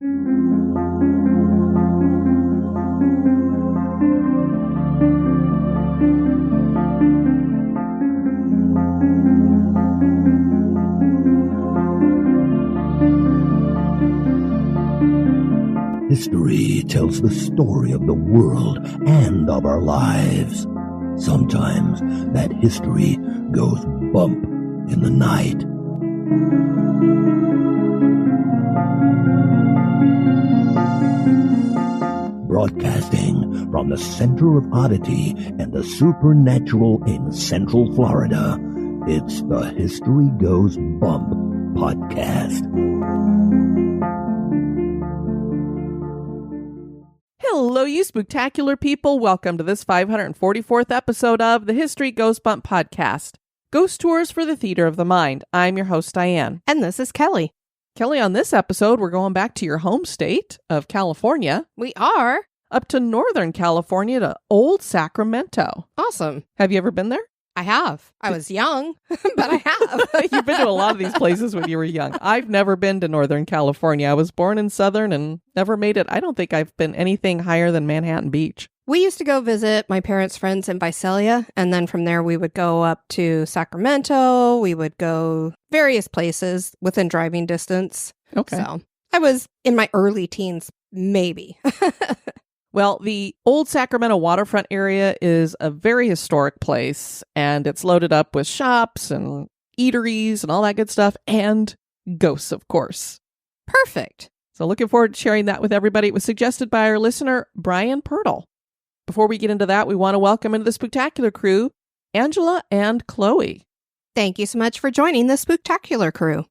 History tells the story of the world and of our lives. Sometimes that history goes bump in the night. Broadcasting from the center of Oddity and the supernatural in Central Florida, it's the History Goes Bump podcast. Hello, you spooktacular people. Welcome to this 544th episode of the History Goes Bump podcast. Ghost Tours for the Theater of the Mind. I'm your host, Diane. And this is Kelly. Kelly, on this episode, we're going back to your home state of California. We are. Up to Northern California to Old Sacramento. Awesome. Have you ever been there? I have. I was young, but I have. You've been to a lot of these places when you were young. I've never been to Northern California. I was born in Southern and never made it. I don't think I've been anything higher than Manhattan Beach. We used to go visit my parents' friends in Visalia, and then from there we would go up to Sacramento. We would go various places within driving distance. Okay. So I was in my early teens, maybe. Well, the Old Sacramento waterfront area is a very historic place, and it's loaded up with shops and eateries and all that good stuff, and ghosts, of course. Perfect. So looking forward to sharing that with everybody. It was suggested by our listener, Brian Pertl. Before we get into that, we want to welcome into the Spooktacular crew, Angela and Chloe. Thank you so much for joining the Spooktacular crew.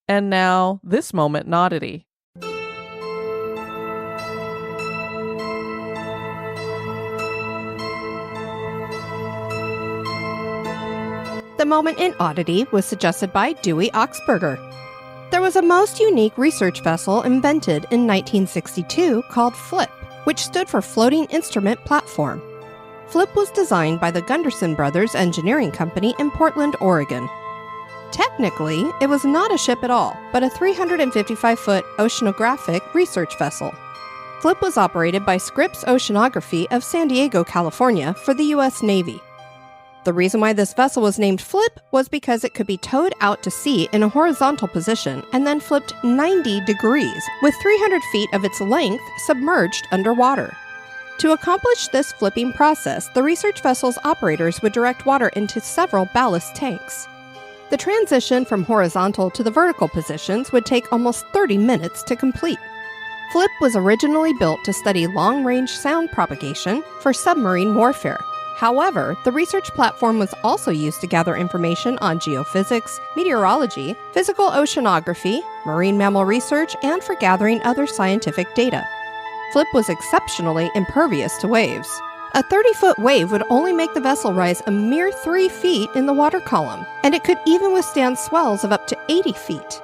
And now, this moment in Oddity. The moment in Oddity was suggested by Dewey Oxberger. There was a most unique research vessel invented in 1962 called FLIP, which stood for Floating Instrument Platform. FLIP was designed by the Gunderson Brothers Engineering Company in Portland, Oregon. Technically, it was not a ship at all, but a 355-foot oceanographic research vessel. FLIP was operated by Scripps Oceanography of San Diego, California, for the U.S. Navy. The reason why this vessel was named Flip was because it could be towed out to sea in a horizontal position and then flipped 90 degrees, with 300 feet of its length submerged underwater. To accomplish this flipping process, the research vessel's operators would direct water into several ballast tanks. The transition from horizontal to the vertical positions would take almost 30 minutes to complete. Flip was originally built to study long-range sound propagation for submarine warfare. However, the research platform was also used to gather information on geophysics, meteorology, physical oceanography, marine mammal research, and for gathering other scientific data. Flip was exceptionally impervious to waves. A 30-foot wave would only make the vessel rise a mere 3 feet in the water column, and it could even withstand swells of up to 80 feet.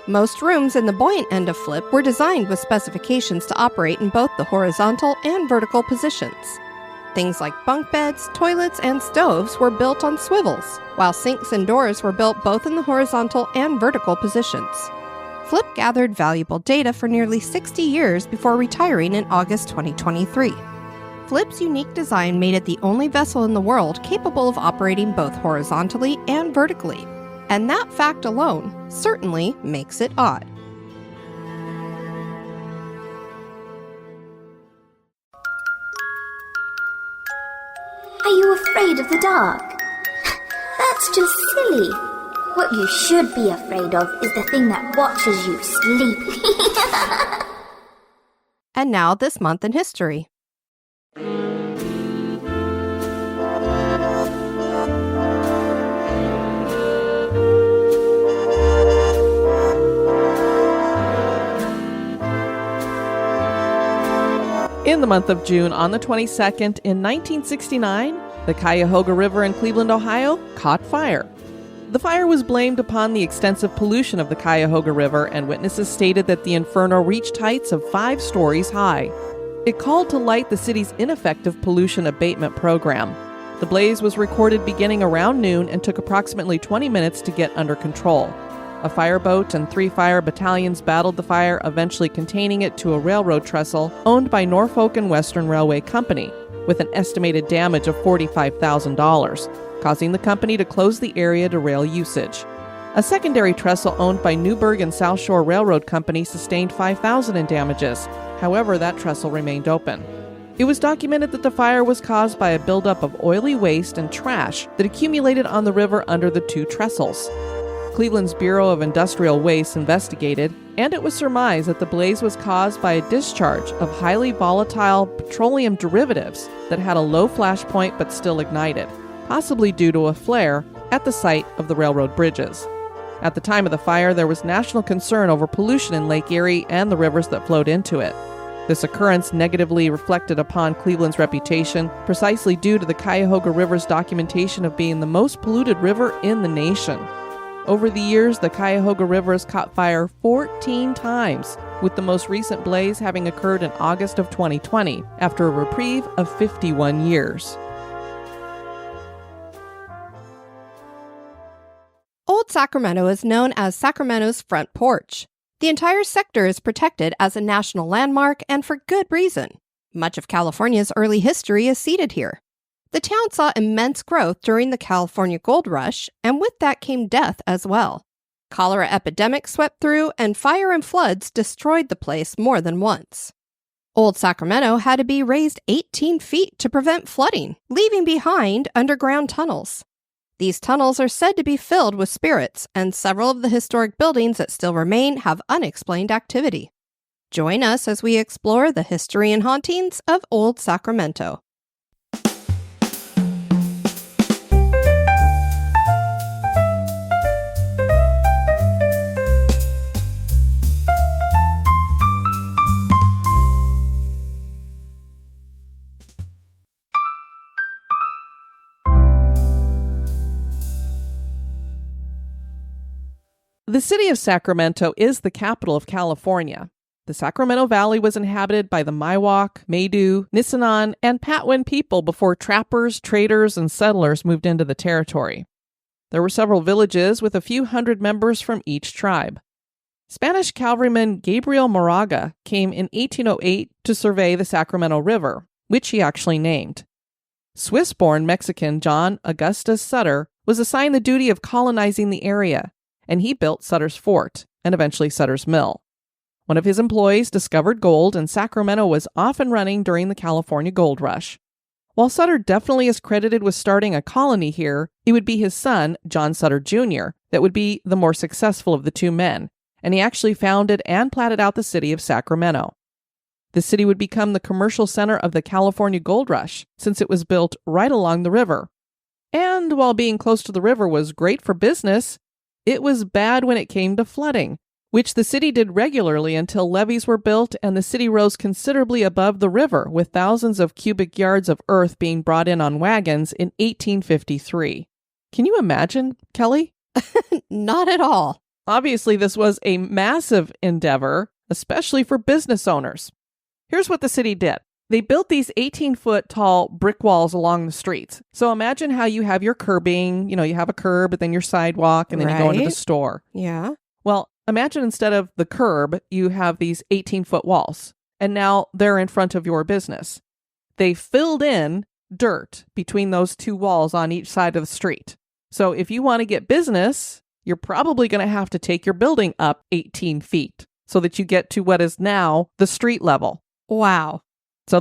Most rooms in the buoyant end of Flip were designed with specifications to operate in both the horizontal and vertical positions. Things like bunk beds, toilets, and stoves were built on swivels, while sinks and doors were built both in the horizontal and vertical positions. Flip gathered valuable data for nearly 60 years before retiring in August 2023. Flip's unique design made it the only vessel in the world capable of operating both horizontally and vertically, and that fact alone certainly makes it odd. Are you afraid of the dark? That's just silly. What you should be afraid of is the thing that watches you sleep. And now this month in history. In the month of June, on the 22nd, in 1969, the Cuyohoga River in Cleveland, Ohio, caught fire. The fire was blamed upon the extensive pollution of the Cuyohoga River, and witnesses stated that the inferno reached heights of 5 stories high. It called to light the city's ineffective pollution abatement program. The blaze was recorded beginning around noon and took approximately 20 minutes to get under control. A fireboat and 3 fire battalions battled the fire, eventually containing it to a railroad trestle owned by Norfolk and Western Railway Company, with an estimated damage of $45,000, causing the company to close the area to rail usage. A secondary trestle owned by Newburgh and South Shore Railroad Company sustained $5,000 in damages. However, that trestle remained open. It was documented that the fire was caused by a buildup of oily waste and trash that accumulated on the river under the 2 trestles. Cleveland's Bureau of Industrial Waste investigated, and it was surmised that the blaze was caused by a discharge of highly volatile petroleum derivatives that had a low flash point but still ignited, possibly due to a flare at the site of the railroad bridges. At the time of the fire, there was national concern over pollution in Lake Erie and the rivers that flowed into it. This occurrence negatively reflected upon Cleveland's reputation, precisely due to the Cuyohoga River's documentation of being the most polluted river in the nation. Over the years, the Cuyohoga River has caught fire 14 times, with the most recent blaze having occurred in August of 2020, after a reprieve of 51 years. Old Sacramento is known as Sacramento's front porch. The entire sector is protected as a national landmark, and for good reason. Much of California's early history is seated here. The town saw immense growth during the California Gold Rush, and with that came death as well. Cholera epidemics swept through, and fire and floods destroyed the place more than once. Old Sacramento had to be raised 18 feet to prevent flooding, leaving behind underground tunnels. These tunnels are said to be filled with spirits, and several of the historic buildings that still remain have unexplained activity. Join us as we explore the history and hauntings of Old Sacramento. The city of Sacramento is the capital of California. The Sacramento Valley was inhabited by the Miwok, Maidu, Nisenan, and Patwin people before trappers, traders, and settlers moved into the territory. There were several villages with a few hundred members from each tribe. Spanish cavalryman Gabriel Moraga came in 1808 to survey the Sacramento River, which he actually named. Swiss-born Mexican John Augustus Sutter was assigned the duty of colonizing the area, and he built Sutter's Fort, and eventually Sutter's Mill. One of his employees discovered gold, and Sacramento was off and running during the California Gold Rush. While Sutter definitely is credited with starting a colony here, it would be his son, John Sutter Jr., that would be the more successful of the 2 men, and he actually founded and platted out the city of Sacramento. The city would become the commercial center of the California Gold Rush, since it was built right along the river. And while being close to the river was great for business, it was bad when it came to flooding, which the city did regularly until levees were built and the city rose considerably above the river, with thousands of cubic yards of earth being brought in on wagons in 1853. Can you imagine, Kelly? Not at all. Obviously, this was a massive endeavor, especially for business owners. Here's what the city did. They built these 18-foot tall brick walls along the streets. So imagine how you have your curbing, you have a curb, and then your sidewalk, and then you go into the store. Yeah. Well, imagine instead of the curb, you have these 18-foot walls, and now they're in front of your business. They filled in dirt between those 2 walls on each side of the street. So if you want to get business, you're probably going to have to take your building up 18 feet so that you get to what is now the street level. Wow. So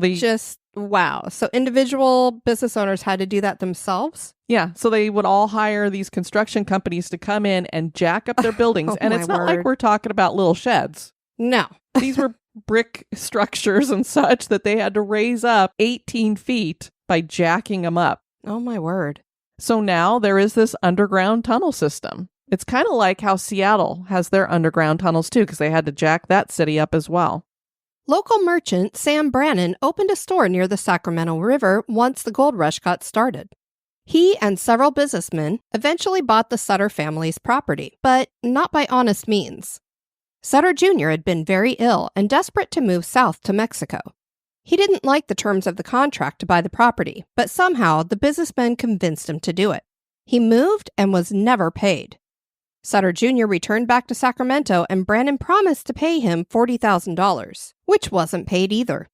wow. So individual business owners had to do that themselves? Yeah. So they would all hire these construction companies to come in and jack up their buildings. And it's not like we're talking about little sheds. No. These were brick structures and such that they had to raise up 18 feet by jacking them up. Oh, my word. So now there is this underground tunnel system. It's kind of like how Seattle has their underground tunnels too, because they had to jack that city up as well. Local merchant Sam Brannon opened a store near the Sacramento River once the gold rush got started. He and several businessmen eventually bought the Sutter family's property, but not by honest means. Sutter Jr. had been very ill and desperate to move south to Mexico. He didn't like the terms of the contract to buy the property, but somehow the businessmen convinced him to do it. He moved and was never paid. Sutter Jr. returned back to Sacramento, and Brannon promised to pay him $40,000, which wasn't paid either.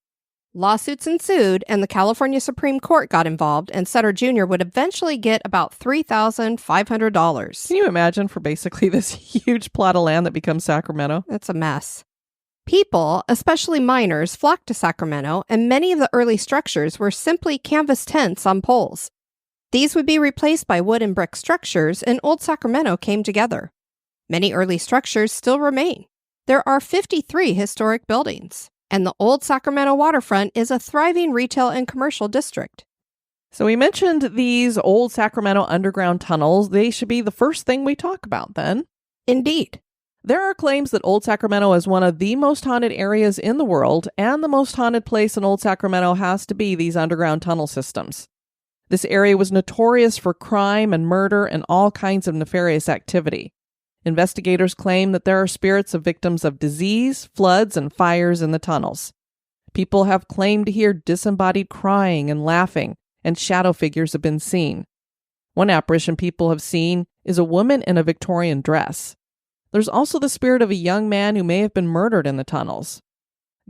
Lawsuits ensued, and the California Supreme Court got involved, and Sutter Jr. would eventually get about $3,500. Can you imagine for basically this huge plot of land that becomes Sacramento? It's a mess. People, especially miners, flocked to Sacramento, and many of the early structures were simply canvas tents on poles. These would be replaced by wood and brick structures, and Old Sacramento came together. Many early structures still remain. There are 53 historic buildings, and the Old Sacramento waterfront is a thriving retail and commercial district. So we mentioned these Old Sacramento underground tunnels. They should be the first thing we talk about then. Indeed. There are claims that Old Sacramento is one of the most haunted areas in the world, and the most haunted place in Old Sacramento has to be these underground tunnel systems. This area was notorious for crime and murder and all kinds of nefarious activity. Investigators claim that there are spirits of victims of disease, floods, and fires in the tunnels. People have claimed to hear disembodied crying and laughing, and shadow figures have been seen. One apparition people have seen is a woman in a Victorian dress. There's also the spirit of a young man who may have been murdered in the tunnels.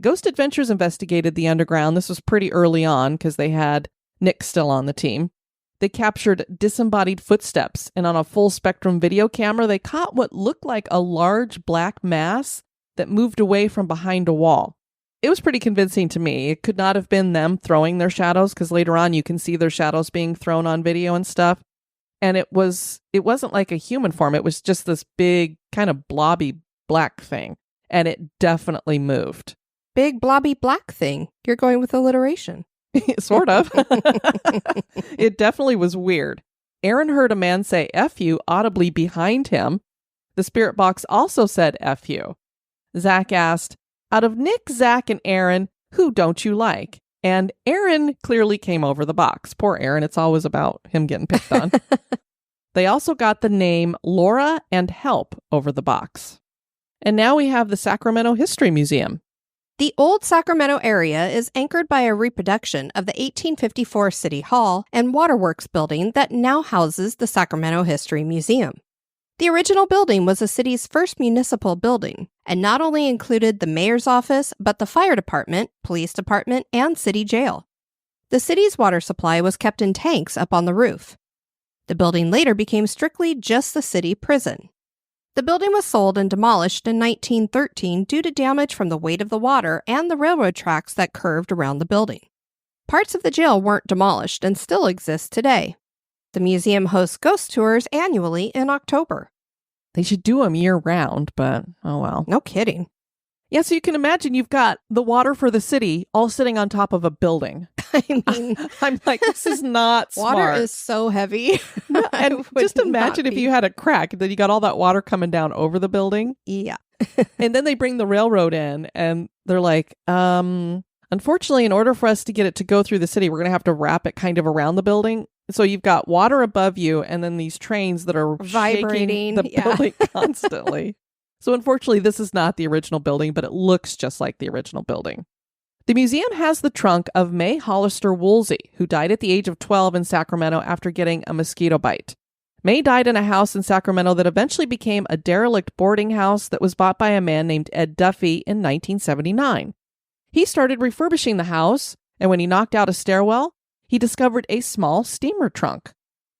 Ghost Adventures investigated the underground. This was pretty early on because they had Nick still on the team. They captured disembodied footsteps, and on a full-spectrum video camera, they caught what looked like a large black mass that moved away from behind a wall. It was pretty convincing to me. It could not have been them throwing their shadows, because later on you can see their shadows being thrown on video and stuff. And it wasn't like a human form. It was just this big, kind of blobby black thing. And it definitely moved. Big blobby black thing. You're going with alliteration. Sort of. It definitely was weird. Aaron heard a man say F you audibly behind him. The spirit box also said F you. Zach asked, out of Nick, Zach, and Aaron, who don't you like? And Aaron clearly came over the box. Poor Aaron, it's always about him getting picked on. They also got the name Laura and Help over the box. And now we have the Sacramento History Museum. The Old Sacramento area is anchored by a reproduction of the 1854 City Hall and Waterworks building that now houses the Sacramento History Museum. The original building was the city's first municipal building, and not only included the mayor's office, but the fire department, police department, and city jail. The city's water supply was kept in tanks up on the roof. The building later became strictly just the city prison. The building was sold and demolished in 1913 due to damage from the weight of the water and the railroad tracks that curved around the building. Parts of the jail weren't demolished and still exist today. The museum hosts ghost tours annually in October. They should do them year-round, but oh well. No kidding. Yeah, so you can imagine you've got the water for the city all sitting on top of a building. I mean, I'm like, this is not smart. Water is so heavy. No, and just imagine if you had a crack, then you got all that water coming down over the building. Yeah. And then they bring the railroad in and they're like, unfortunately, in order for us to get it to go through the city, we're going to have to wrap it kind of around the building. So you've got water above you and then these trains that are vibrating shaking the building constantly. So unfortunately, this is not the original building, but it looks just like the original building. The museum has the trunk of May Hollister Woolsey, who died at the age of 12 in Sacramento after getting a mosquito bite. May died in a house in Sacramento that eventually became a derelict boarding house that was bought by a man named Ed Duffy in 1979. He started refurbishing the house, and when he knocked out a stairwell, he discovered a small steamer trunk.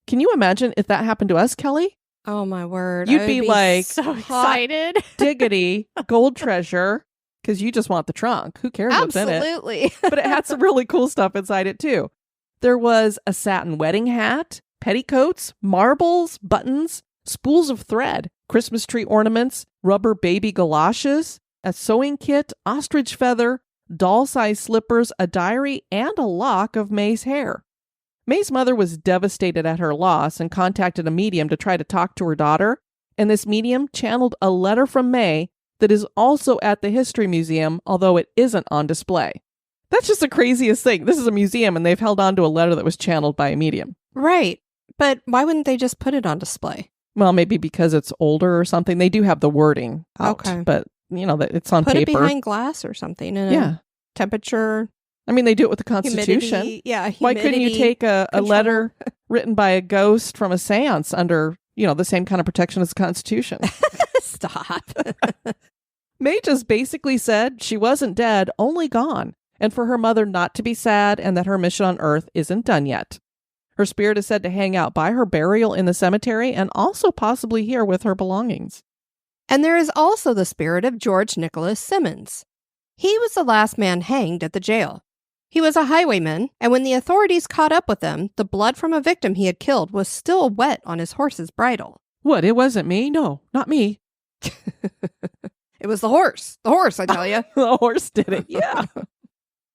Can you imagine if that happened to us, Kelly? Oh, my word. You'd be like, so excited. Diggity, gold treasure, because you just want the trunk. Who cares what's in it? Absolutely. But it had some really cool stuff inside it, too. There was a satin wedding hat, petticoats, marbles, buttons, spools of thread, Christmas tree ornaments, rubber baby galoshes, a sewing kit, ostrich feather, doll-sized slippers, a diary, and a lock of May's hair. May's mother was devastated at her loss and contacted a medium to try to talk to her daughter, and this medium channeled a letter from May that is also at the History Museum, although it isn't on display. That's just the craziest thing. This is a museum, and they've held on to a letter that was channeled by a medium. Right. But why wouldn't they just put it on display? Well, maybe because it's older or something. They do have the wording out, but it's on paper. Put it behind paper. Glass or something in a temperature. I mean, they do it with the Constitution. Humidity. Why couldn't you take a letter written by a ghost from a seance under the same kind of protection as the Constitution. Stop. May just basically said she wasn't dead, only gone, and for her mother not to be sad and that her mission on Earth isn't done yet. Her spirit is said to hang out by her burial in the cemetery and also possibly here with her belongings. And there is also the spirit of George Nicholas Simmons. He was the last man hanged at the jail. He was a highwayman, and when the authorities caught up with him, the blood from a victim he had killed was still wet on his horse's bridle. What, it wasn't me? No, not me. It was the horse. The horse, I tell you. The horse did it, yeah.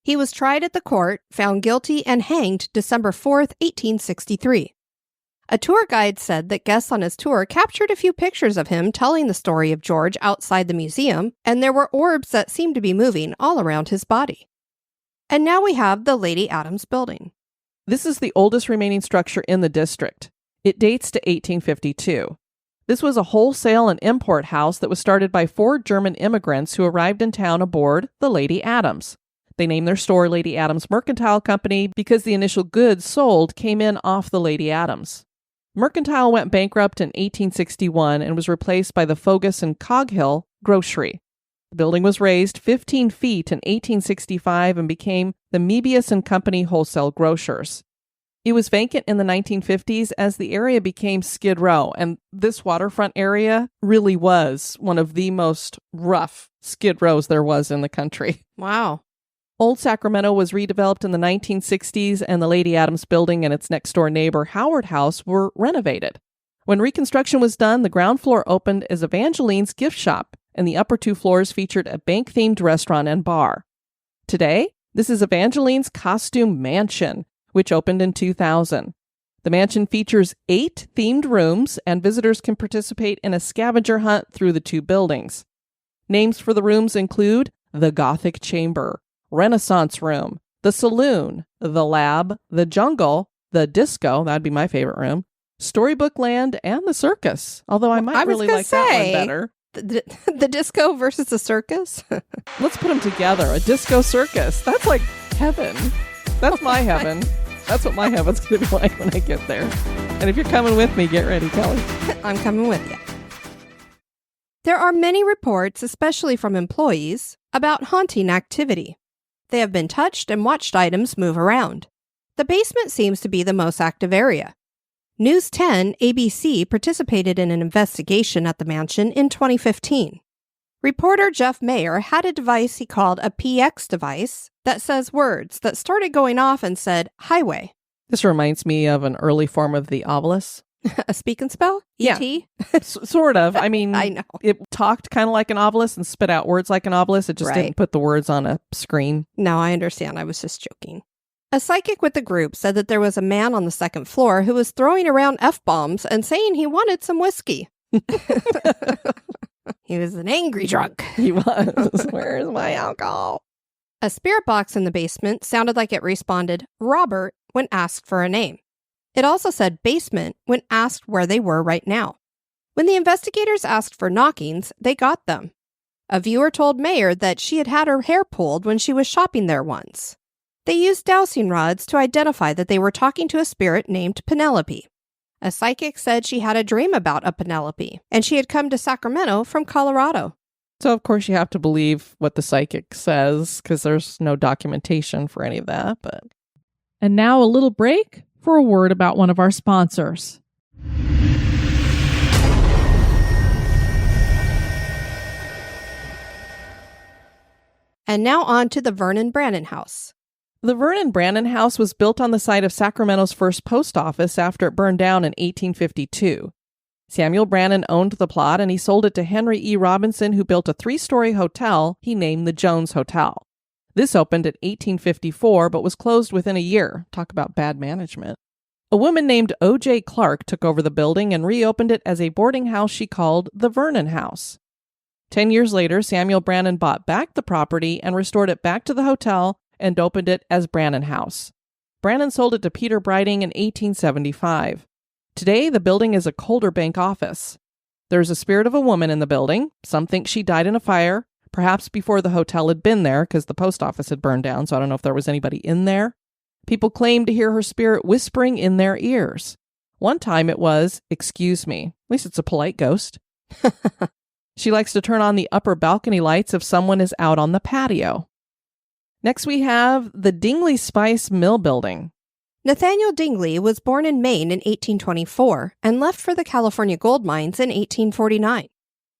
He was tried at the court, found guilty, and hanged December 4th, 1863. A tour guide said that guests on his tour captured a few pictures of him telling the story of George outside the museum, and there were orbs that seemed to be moving all around his body. And now we have the Lady Adams building. This is the oldest remaining structure in the district. It dates to 1852. This was a wholesale and import house that was started by 4 German immigrants who arrived in town aboard the Lady Adams. They named their store Lady Adams Mercantile Company because the initial goods sold came in off the Lady Adams. Mercantile went bankrupt in 1861 and was replaced by the Fogus and Coghill Grocery. The building was raised 15 feet in 1865 and became the Mebius and Company Wholesale Grocers. It was vacant in the 1950s as the area became Skid Row, and this waterfront area really was one of the most rough Skid Rows there was in the country. Wow. Old Sacramento was redeveloped in the 1960s, and the Lady Adams building and its next-door neighbor, Howard House, were renovated. When reconstruction was done, the ground floor opened as Evangeline's gift shop, and the upper 2 floors featured a bank-themed restaurant and bar. Today, this is Evangeline's Costume Mansion, which opened in 2000. The mansion features 8 themed rooms, and visitors can participate in a scavenger hunt through the 2 buildings. Names for the rooms include the Gothic Chamber, Renaissance Room, the Saloon, the Lab, the Jungle, the Disco, that'd be my favorite room, Storybook Land, and the Circus, although I might really like that one better. The disco versus the circus? Let's put them together, a disco circus. That's like heaven. That's my heaven. That's what my heaven's going to be like when I get there. And if you're coming with me, get ready, Kelly. I'm coming with you. There are many reports, especially from employees, about haunting activity. They have been touched and watched items move around. The basement seems to be the most active area. News 10 ABC participated in an investigation at the mansion in 2015. Reporter Jeff Mayer had a device he called a PX device that says words that started going off and said, highway. This reminds me of an early form of the obelisk. A speak and spell? Yeah. E.T.? Sort of. I mean, I know. It talked kind of like an obelisk and spit out words like an obelisk. It just didn't put the words on a screen. No, I understand. I was just joking. A psychic with the group said that there was a man on the 2nd floor who was throwing around F-bombs and saying he wanted some whiskey. He was an angry drunk. He was. Where's my alcohol? A spirit box in the basement sounded like it responded, Robert, when asked for a name. It also said basement when asked where they were right now. When the investigators asked for knockings, they got them. A viewer told Mayer that she had her hair pulled when she was shopping there once. They used dowsing rods to identify that they were talking to a spirit named Penelope. A psychic said she had a dream about a Penelope, and she had come to Sacramento from Colorado. So, of course, you have to believe what the psychic says, because there's no documentation for any of that. And now a little break for a word about one of our sponsors. And now on to the Vernon Brannon House. The Vernon Brannon House was built on the site of Sacramento's first post office after it burned down in 1852. Samuel Brannon owned the plot, and he sold it to Henry E. Robinson, who built a 3-story hotel he named the Jones Hotel. This opened in 1854, but was closed within a year. Talk about bad management. A woman named O.J. Clark took over the building and reopened it as a boarding house she called the Vernon House. 10 years later, Samuel Brannon bought back the property and restored it back to the hotel and opened it as Brannon House. Brannon sold it to Peter Breiting in 1875. Today, the building is a Calder Bank office. There's a spirit of a woman in the building. Some think she died in a fire, perhaps before the hotel had been there because the post office had burned down, so I don't know if there was anybody in there. People claim to hear her spirit whispering in their ears. One time it was, "Excuse me." At least it's a polite ghost. She likes to turn on the upper balcony lights if someone is out on the patio. Next we have the Dingley Spice Mill Building. Nathaniel Dingley was born in Maine in 1824 and left for the California gold mines in 1849.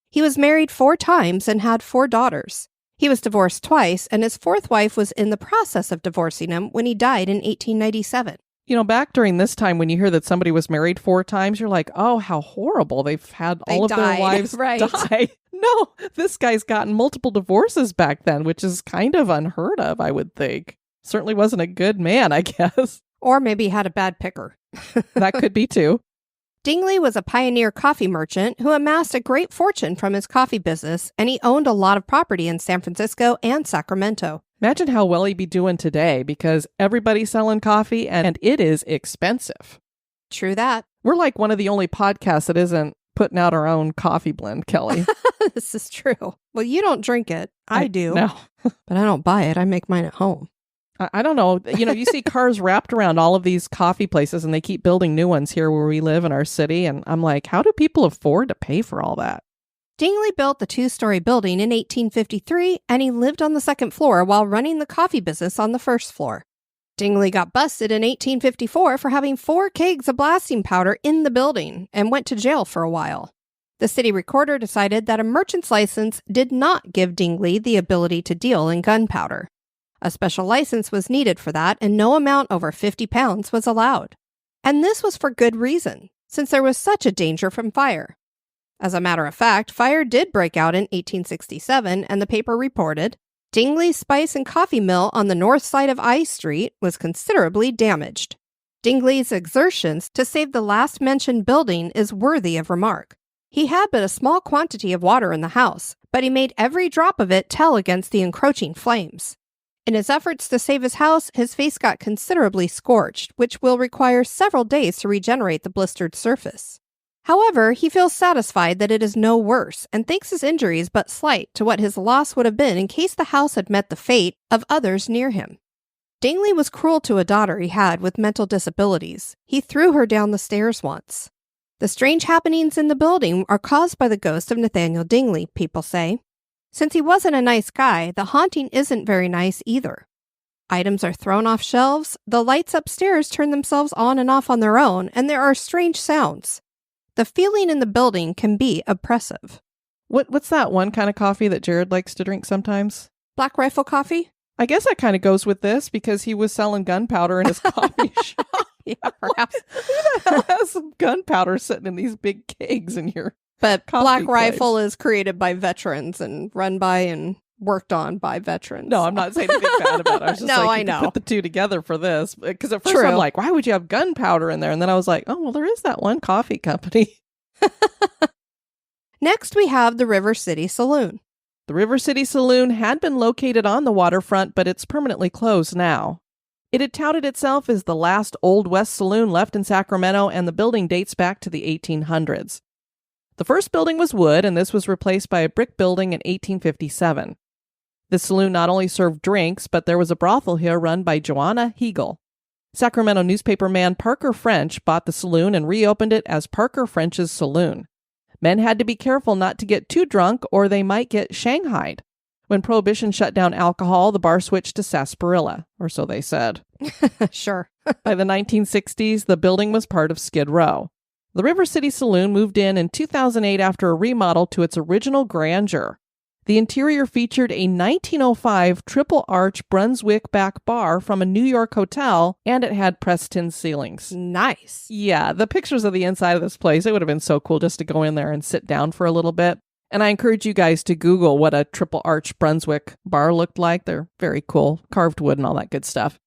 He was married 4 times and had 4 daughters. He was divorced twice, and his 4th wife was in the process of divorcing him when he died in 1897. You know, back during this time when you hear that somebody was married 4 times, you're like, oh, how horrible. They've had all of their wives die. No, this guy's gotten multiple divorces back then, which is kind of unheard of, I would think. Certainly wasn't a good man, I guess. Or maybe he had a bad picker. That could be too. Dingley was a pioneer coffee merchant who amassed a great fortune from his coffee business, and he owned a lot of property in San Francisco and Sacramento. Imagine how well he'd be doing today, because everybody's selling coffee and it is expensive. True that. We're like one of the only podcasts that isn't putting out our own coffee blend, Kelly. This is true. Well, you don't drink it. I do. No. But I don't buy it. I make mine at home. I don't know. You know, you see cars wrapped around all of these coffee places and they keep building new ones here where we live in our city. And I'm like, how do people afford to pay for all that? Dingley built the 2-story building in 1853, and he lived on the 2nd floor while running the coffee business on the 1st floor. Dingley got busted in 1854 for having 4 kegs of blasting powder in the building and went to jail for a while. The city recorder decided that a merchant's license did not give Dingley the ability to deal in gunpowder. A special license was needed for that, and no amount over 50 pounds was allowed. And this was for good reason, since there was such a danger from fire. As a matter of fact, fire did break out in 1867, and the paper reported, Dingley's Spice and Coffee Mill on the north side of I Street was considerably damaged. Dingley's exertions to save the last mentioned building is worthy of remark. He had but a small quantity of water in the house, but he made every drop of it tell against the encroaching flames. In his efforts to save his house, his face got considerably scorched, which will require several days to regenerate the blistered surface. However, he feels satisfied that it is no worse and thinks his injuries but slight to what his loss would have been in case the house had met the fate of others near him. Dingley was cruel to a daughter he had with mental disabilities. He threw her down the stairs once. The strange happenings in the building are caused by the ghost of Nathaniel Dingley, people say. Since he wasn't a nice guy, the haunting isn't very nice either. Items are thrown off shelves, the lights upstairs turn themselves on and off on their own, and there are strange sounds. The feeling in the building can be oppressive. What's that one kind of coffee that Jared likes to drink sometimes? Black Rifle coffee? I guess that kind of goes with this because he was selling gunpowder in his coffee shop. Yeah, perhaps. Who the hell has some gunpowder sitting in these big kegs in your But Black place? Rifle is created by veterans and run by and worked on by veterans. No, I'm not saying anything bad about it. I was just No, like, I you know. put the two together for this. Because at first True. I'm like, why would you have gunpowder in there? And then I was like, oh, well, there is that one coffee company. Next, we have the River City Saloon. The River City Saloon had been located on the waterfront, but it's permanently closed now. It had touted itself as the last Old West saloon left in Sacramento, and the building dates back to the 1800s. The first building was wood, and this was replaced by a brick building in 1857. The saloon not only served drinks, but there was a brothel here run by Joanna Hegel. Sacramento newspaperman Parker French bought the saloon and reopened it as Parker French's Saloon. Men had to be careful not to get too drunk or they might get shanghaied. When Prohibition shut down alcohol, the bar switched to sarsaparilla, or so they said. Sure. By the 1960s, the building was part of Skid Row. The River City Saloon moved in 2008 after a remodel to its original grandeur. The interior featured a 1905 triple-arch Brunswick back bar from a New York hotel, and it had pressed tin ceilings. Nice. Yeah, the pictures of the inside of this place, it would have been so cool just to go in there and sit down for a little bit. And I encourage you guys to Google what a triple-arch Brunswick bar looked like. They're very cool, carved wood and all that good stuff.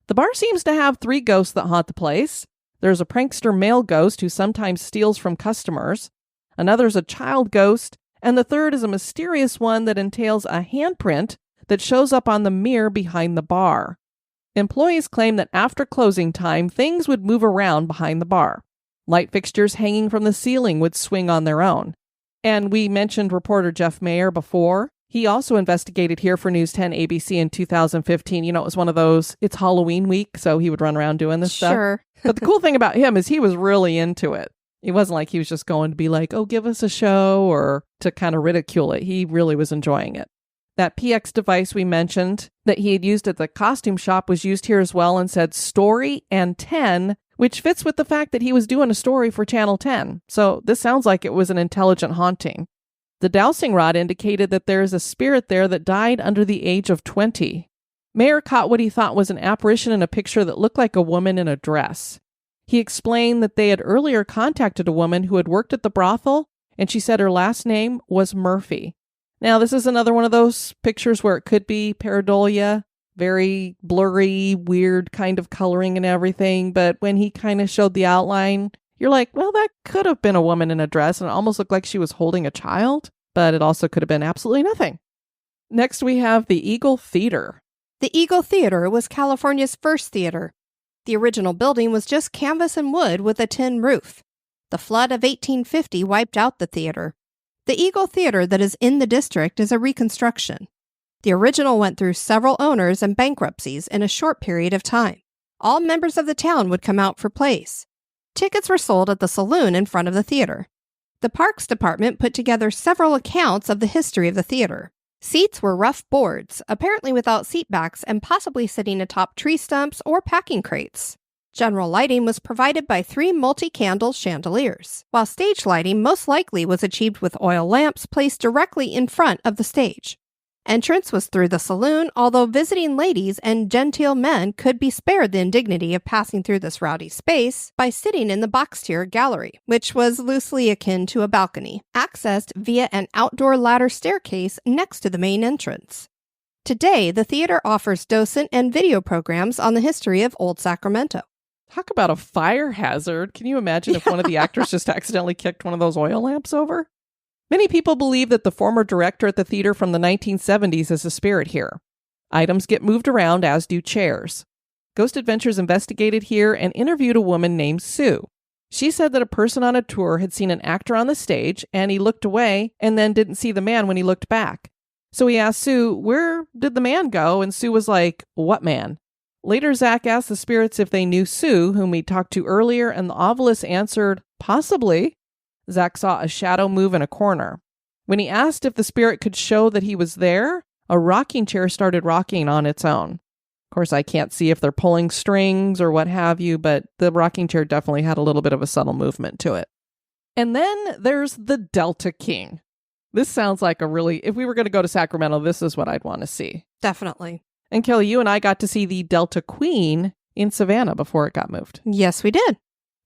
The bar seems to have 3 ghosts that haunt the place. There's a prankster male ghost who sometimes steals from customers. Another's a child ghost. And the third is a mysterious one that entails a handprint that shows up on the mirror behind the bar. Employees claim that after closing time, things would move around behind the bar. Light fixtures hanging from the ceiling would swing on their own. And we mentioned reporter Jeff Mayer before. He also investigated here for News 10 ABC in 2015. You know, it was one of those, it's Halloween week, so he would run around doing this stuff. Sure. But the cool thing about him is he was really into it. It wasn't like he was just going to be like, oh, give us a show or to kind of ridicule it. He really was enjoying it. That PX device we mentioned that he had used at the costume shop was used here as well and said story and 10, which fits with the fact that he was doing a story for Channel 10. So this sounds like it was an intelligent haunting. The dowsing rod indicated that there is a spirit there that died under the age of 20. Mayer caught what he thought was an apparition in a picture that looked like a woman in a dress. He explained that they had earlier contacted a woman who had worked at the brothel, and she said her last name was Murphy. Now, this is another one of those pictures where it could be pareidolia, very blurry, weird kind of coloring and everything, but when he kind of showed the outline, you're like, well, that could have been a woman in a dress, and it almost looked like she was holding a child, but it also could have been absolutely nothing. Next, we have the Eagle Theater. The Eagle Theater was California's first theater. The original building was just canvas and wood with a tin roof. The flood of 1850 wiped out the theater. The Eagle Theater that is in the district is a reconstruction. The original went through several owners and bankruptcies in a short period of time. All members of the town would come out for plays. Tickets were sold at the saloon in front of the theater. The Parks Department put together several accounts of the history of the theater. Seats were rough boards, apparently without seat backs and possibly sitting atop tree stumps or packing crates. General lighting was provided by 3 multi-candle chandeliers, while stage lighting most likely was achieved with oil lamps placed directly in front of the stage. Entrance was through the saloon, although visiting ladies and genteel men could be spared the indignity of passing through this rowdy space by sitting in the box-tier gallery, which was loosely akin to a balcony, accessed via an outdoor ladder staircase next to the main entrance. Today, the theater offers docent and video programs on the history of Old Sacramento. Talk about a fire hazard. Can you imagine if one of the actors just accidentally kicked one of those oil lamps over? Many people believe that the former director at the theater from the 1970s is a spirit here. Items get moved around, as do chairs. Ghost Adventures investigated here and interviewed a woman named Sue. She said that a person on a tour had seen an actor on the stage, and he looked away and then didn't see the man when he looked back. So he asked Sue, where did the man go? And Sue was like, what man? Later, Zach asked the spirits if they knew Sue, whom we talked to earlier, and the Ovilus answered, possibly. Zach saw a shadow move in a corner. When he asked if the spirit could show that he was there, a rocking chair started rocking on its own. Of course, I can't see if they're pulling strings or what have you, but the rocking chair definitely had a little bit of a subtle movement to it. And then there's the Delta King. This sounds like if we were going to go to Sacramento, this is what I'd want to see. Definitely. And Kelly, you and I got to see the Delta Queen in Savannah before it got moved. Yes, we did.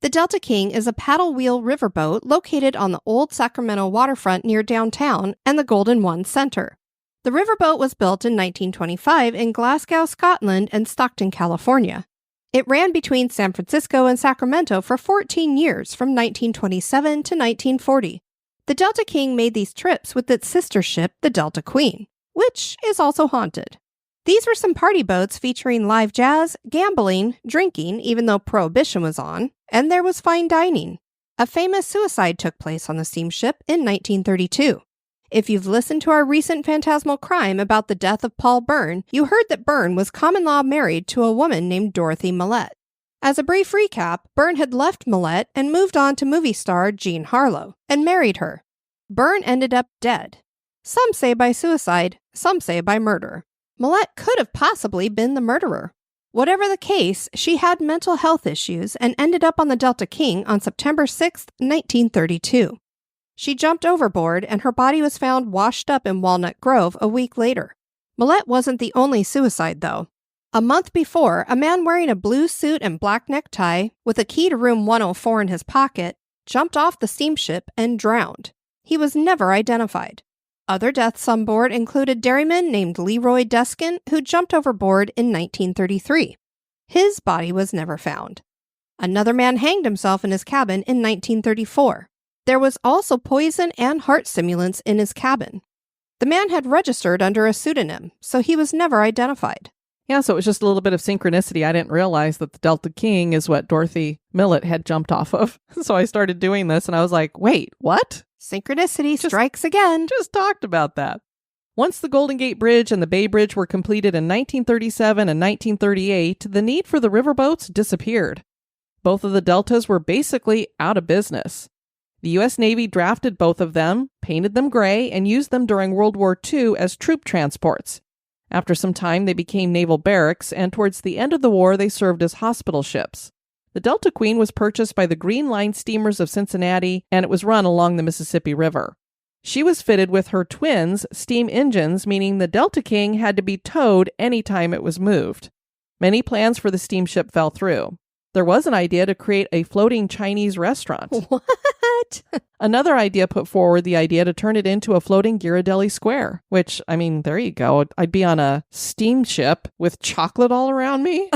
The Delta King is a paddle wheel riverboat located on the Old Sacramento waterfront near downtown and the Golden One Center. The riverboat was built in 1925 in Glasgow, Scotland and Stockton, California. It ran between San Francisco and Sacramento for 14 years from 1927 to 1940. The Delta King made these trips with its sister ship, the Delta Queen, which is also haunted. These were some party boats featuring live jazz, gambling, drinking, even though Prohibition was on, and there was fine dining. A famous suicide took place on the steamship in 1932. If you've listened to our recent Phantasmal Crime about the death of Paul Byrne, you heard that Byrne was common-law married to a woman named Dorothy Millette. As a brief recap, Byrne had left Millette and moved on to movie star Jean Harlow, and married her. Byrne ended up dead. Some say by suicide, some say by murder. Millette could have possibly been the murderer. Whatever the case, she had mental health issues and ended up on the Delta King on September 6, 1932. She jumped overboard and her body was found washed up in Walnut Grove a week later. Millette wasn't the only suicide, though. A month before, a man wearing a blue suit and black necktie, with a key to room 104 in his pocket, jumped off the steamship and drowned. He was never identified. Other deaths on board included dairyman named Leroy Deskin, who jumped overboard in 1933. His body was never found. Another man hanged himself in his cabin in 1934. There was also poison and heart stimulants in his cabin. The man had registered under a pseudonym, so he was never identified. Yeah, so it was just a little bit of synchronicity. I didn't realize that the Delta King is what Dorothy Millette had jumped off of. So I started doing this and I was like, wait, what? Synchronicity strikes again. Just talked about that. Once the Golden Gate Bridge and the Bay Bridge were completed in 1937 and 1938, the need for the riverboats disappeared. Both of the Deltas were basically out of business. The U.S. Navy drafted both of them, painted them gray, and used them during World War II as troop transports. After some time, they became naval barracks, and towards the end of the war, they served as hospital ships. The Delta Queen was purchased by the Green Line steamers of Cincinnati, and it was run along the Mississippi River. She was fitted with her twins' steam engines, meaning the Delta King had to be towed anytime it was moved. Many plans for the steamship fell through. There was an idea to create a floating Chinese restaurant. What? Another idea put forward the idea to turn it into a floating Ghirardelli Square, which, I mean, there you go. I'd be on a steamship with chocolate all around me.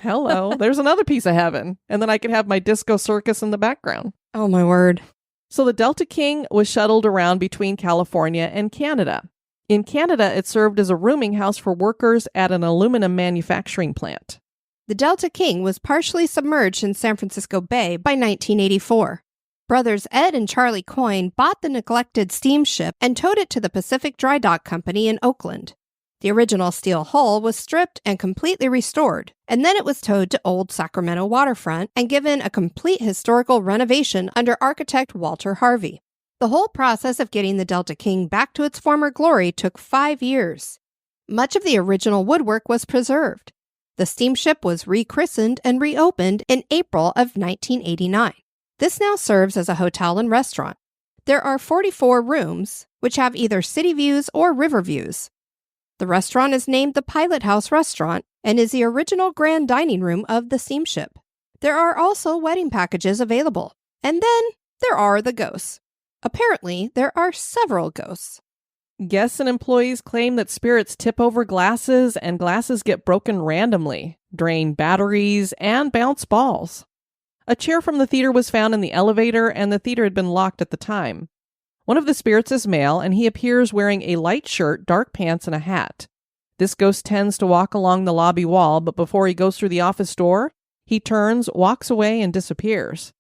Hello, there's another piece of heaven. And then I could have my disco circus in the background. Oh, my word. So the Delta King was shuttled around between California and Canada. In Canada, it served as a rooming house for workers at an aluminum manufacturing plant. The Delta King was partially submerged in San Francisco Bay by 1984. Brothers Ed and Charlie Coyne bought the neglected steamship and towed it to the Pacific Dry Dock Company in Oakland. The original steel hull was stripped and completely restored, and then it was towed to Old Sacramento waterfront and given a complete historical renovation under architect Walter Harvey. The whole process of getting the Delta King back to its former glory took 5 years. Much of the original woodwork was preserved. The steamship was rechristened and reopened in April of 1989. This now serves as a hotel and restaurant. There are 44 rooms, which have either city views or river views. The restaurant is named the Pilot House Restaurant and is the original grand dining room of the steamship. There are also wedding packages available. And then there are the ghosts. Apparently, there are several ghosts. Guests and employees claim that spirits tip over glasses and glasses get broken randomly, drain batteries, and bounce balls. A chair from the theater was found in the elevator, and the theater had been locked at the time. One of the spirits is male, and he appears wearing a light shirt, dark pants, and a hat. This ghost tends to walk along the lobby wall, but before he goes through the office door, he turns, walks away, and disappears.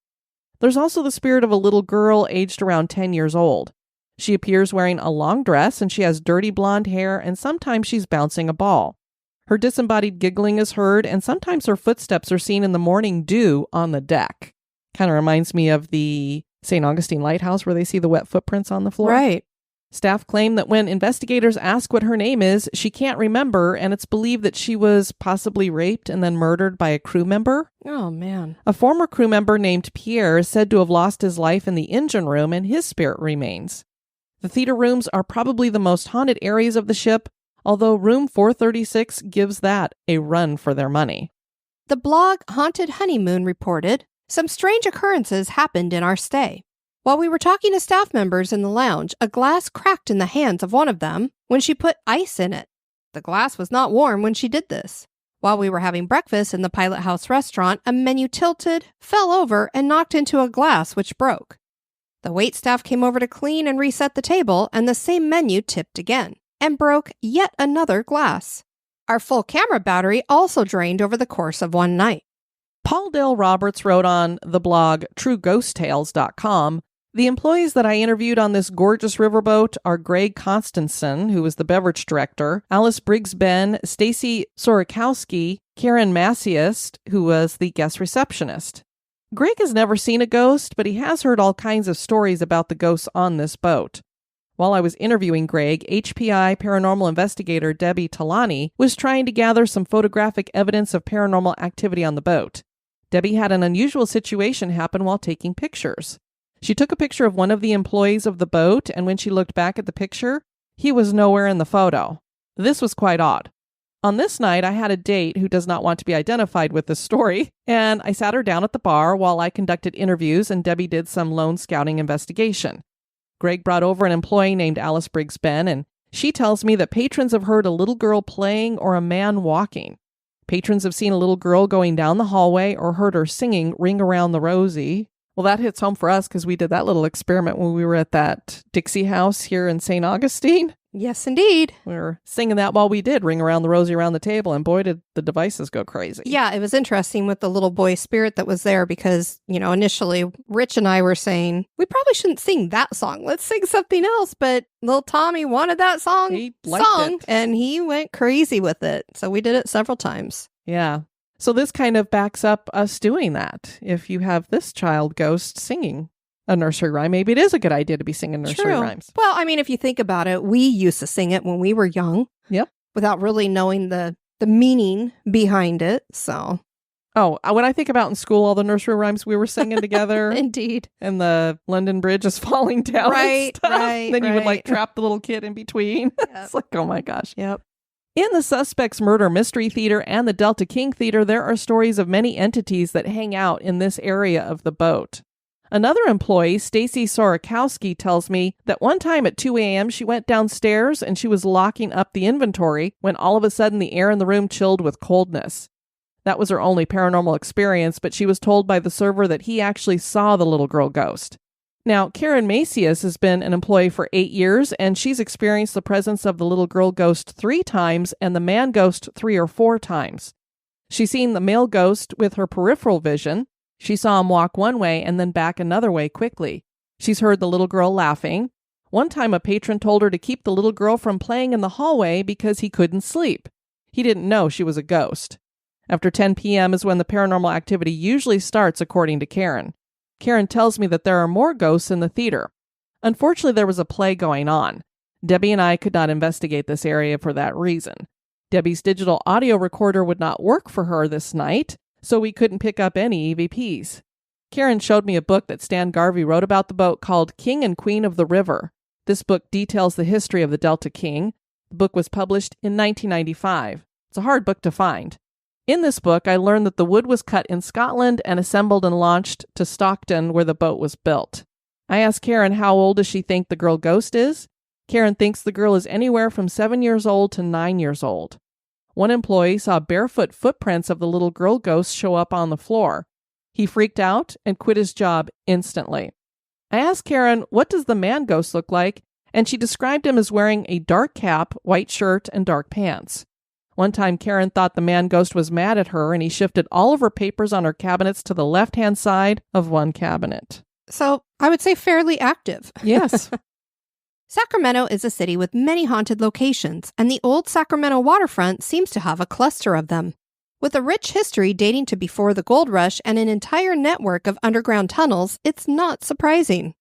There's also the spirit of a little girl aged around 10 years old. She appears wearing a long dress, and she has dirty blonde hair, and sometimes she's bouncing a ball. Her disembodied giggling is heard, and sometimes her footsteps are seen in the morning dew on the deck. Kind of reminds me of the St. Augustine Lighthouse where they see the wet footprints on the floor. Right. Staff claim that when investigators ask what her name is, she can't remember, and it's believed that she was possibly raped and then murdered by a crew member. Oh, man. A former crew member named Pierre is said to have lost his life in the engine room, and his spirit remains. The theater rooms are probably the most haunted areas of the ship, although room 436 gives that a run for their money. The blog Haunted Honeymoon reported, some strange occurrences happened in our stay. While we were talking to staff members in the lounge, a glass cracked in the hands of one of them when she put ice in it. The glass was not warm when she did this. While we were having breakfast in the Pilot House restaurant, a menu tilted, fell over, and knocked into a glass which broke. The waitstaff came over to clean and reset the table, and the same menu tipped again and broke yet another glass. Our full camera battery also drained over the course of one night. Paul Dale Roberts wrote on the blog TrueGhostTales.com, the employees that I interviewed on this gorgeous riverboat are Greg Constanson, who was the beverage director, Alice Briggs-Ben, Stacy Sorokowski, Karen Massiast, who was the guest receptionist. Greg has never seen a ghost, but he has heard all kinds of stories about the ghosts on this boat. While I was interviewing Greg, HPI paranormal investigator Debbie Talani was trying to gather some photographic evidence of paranormal activity on the boat. Debbie had an unusual situation happen while taking pictures. She took a picture of one of the employees of the boat, and when she looked back at the picture, he was nowhere in the photo. This was quite odd. On this night, I had a date who does not want to be identified with this story, and I sat her down at the bar while I conducted interviews and Debbie did some lone scouting investigation. Greg brought over an employee named Alice Briggs-Ben, and she tells me that patrons have heard a little girl playing or a man walking. Patrons have seen a little girl going down the hallway or heard her singing Ring Around the Rosie. Well, that hits home for us because we did that little experiment when we were at that Dixie house here in St. Augustine. Yes, indeed. We were singing that while we did Ring Around the Rosie around the table, and boy, did the devices go crazy. Yeah, it was interesting with the little boy spirit that was there because, initially Rich and I were saying, we probably shouldn't sing that song. Let's sing something else. But little Tommy wanted that song He liked it. and he went crazy with it. So we did it several times. Yeah. So this kind of backs up us doing that. If you have this child ghost singing a nursery rhyme, maybe it is a good idea to be singing nursery rhymes. Well, I mean, if you think about it, we used to sing it when we were young. Yep. Without really knowing the meaning behind it. So. Oh, when I think about in school, all the nursery rhymes we were singing together. Indeed. And the London Bridge is falling down. Right, and stuff. right. Then you would like trap the little kid in between. Yep. It's like, oh my gosh. Yep. In the Suspects Murder Mystery Theater and the Delta King Theater, there are stories of many entities that hang out in this area of the boat. Another employee, Stacy Sorakowski, tells me that one time at 2 a.m. she went downstairs and she was locking up the inventory when all of a sudden the air in the room chilled with coldness. That was her only paranormal experience, but she was told by the server that he actually saw the little girl ghost. Now, Karen Macias has been an employee for 8 years, and she's experienced the presence of the little girl ghost 3 times and the man ghost 3 or 4 times. She's seen the male ghost with her peripheral vision. She saw him walk one way and then back another way quickly. She's heard the little girl laughing. One time a patron told her to keep the little girl from playing in the hallway because he couldn't sleep. He didn't know she was a ghost. After 10 p.m. is when the paranormal activity usually starts, according to Karen. Karen tells me that there are more ghosts in the theater. Unfortunately, there was a play going on. Debbie and I could not investigate this area for that reason. Debbie's digital audio recorder would not work for her this night, so we couldn't pick up any EVPs. Karen showed me a book that Stan Garvey wrote about the boat called King and Queen of the River. This book details the history of the Delta King. The book was published in 1995. It's a hard book to find. In this book, I learned that the wood was cut in Scotland and assembled and launched to Stockton, where the boat was built. I asked Karen how old does she think the girl ghost is. Karen thinks the girl is anywhere from 7 years old to 9 years old. One employee saw barefoot footprints of the little girl ghost show up on the floor. He freaked out and quit his job instantly. I asked Karen, what does the man ghost look like? And she described him as wearing a dark cap, white shirt, and dark pants. One time, Karen thought the man ghost was mad at her, and he shifted all of her papers on her cabinets to the left-hand side of one cabinet. So, I would say fairly active. Yes. Sacramento is a city with many haunted locations, and the Old Sacramento waterfront seems to have a cluster of them. With a rich history dating to before the gold rush and an entire network of underground tunnels, it's not surprising.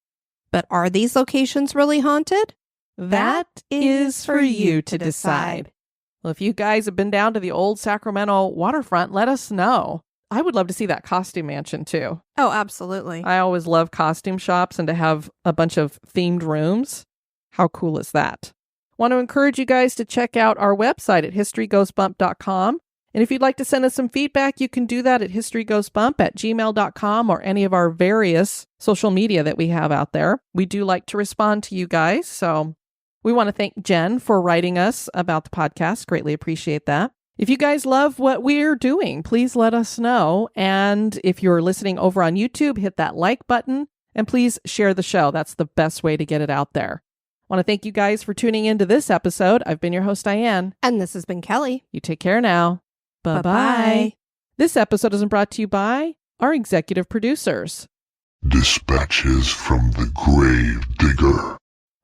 But are these locations really haunted? That is for you to decide. Well, if you guys have been down to the Old Sacramento waterfront, let us know. I would love to see that costume mansion too. Oh, absolutely. I always love costume shops and to have a bunch of themed rooms. How cool is that? Want to encourage you guys to check out our website at historygoesbump.com. And if you'd like to send us some feedback, you can do that at historygoesbump@gmail.com or any of our various social media that we have out there. We do like to respond to you guys, so we want to thank Jen for writing us about the podcast. Greatly appreciate that. If you guys love what we're doing, please let us know. And if you're listening over on YouTube, hit that like button and please share the show. That's the best way to get it out there. I want to thank you guys for tuning into this episode. I've been your host, Diane. And this has been Kelly. You take care now. Bye-bye. Bye-bye. This episode is brought to you by our executive producers. Dispatches from the Grave Digger.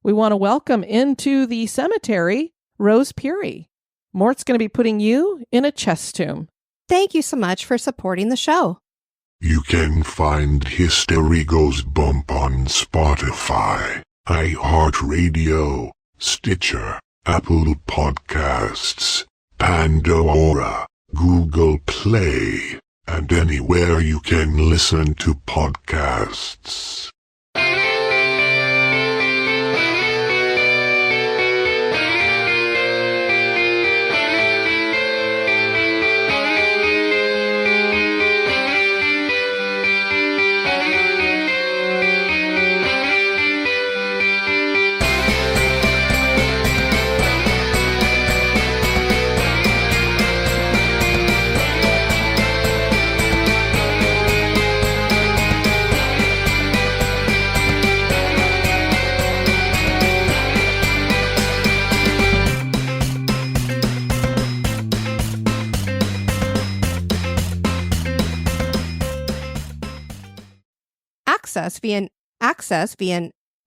We want to welcome into the cemetery Rose Peary. Mort's going to be putting you in a chest tomb. Thank you so much for supporting the show. You can find History Goes Bump on Spotify, iHeartRadio, Stitcher, Apple Podcasts, Pandora, Google Play, and anywhere you can listen to podcasts.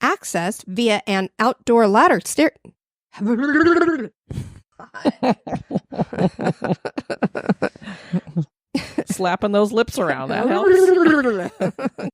Access via an outdoor ladder stair. slapping those lips around. That helps.